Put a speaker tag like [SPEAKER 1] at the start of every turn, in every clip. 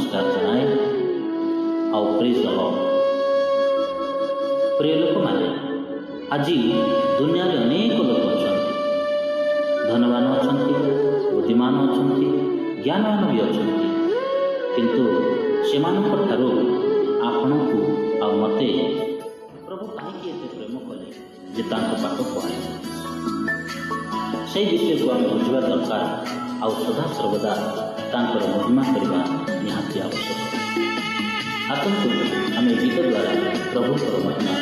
[SPEAKER 1] नमस्कार जनाए आउ प्रेज द लॉर्ड। प्रिय लोक मैंने आज दुनिया रे अनेक लोक अच्छा धनवान अच्छा बुद्धिमान अच्छा ज्ञानवान भी अच्छा किंतु सेमानंठारु आपण को आ मते प्रभु कहीं प्रेम कले जे पाख पढ़ाई से विषय को आम बुझा दरकार आउ सदा सर्वदा तांकर महिमा करने निहाती आवश्यक। आसतु आम गीत द्वारा प्रभु महिमा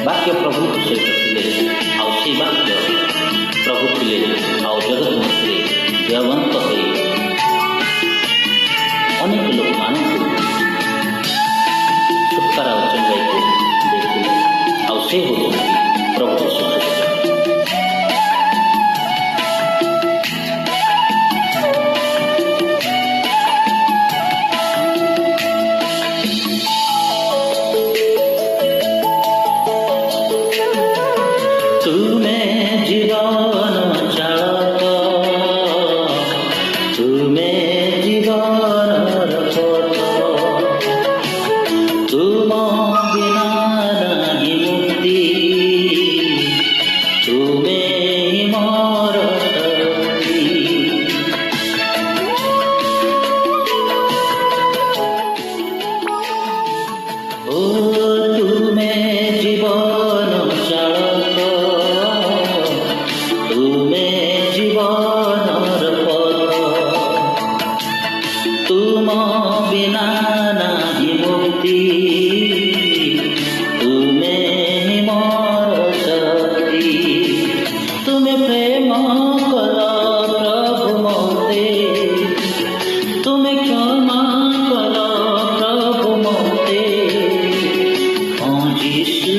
[SPEAKER 1] वाक्य प्रभु सहित थे आसी वाक्य प्रभु थे आउ जगत मध्य देवंत हो अनेक लोक मान छुटकारा चंगाई को देखते आउ से हो प्रभु यीशु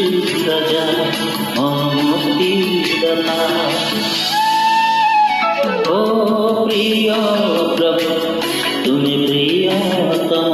[SPEAKER 1] प्रिय प्रभु तुम्हें प्रियतम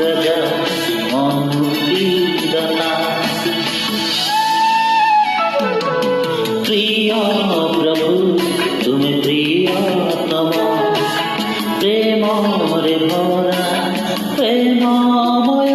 [SPEAKER 1] রাজা মুক্তিদাতা। প্রিয় প্রভু তুমি প্রিয়তম, প্রেমরে ভরা প্রেমময়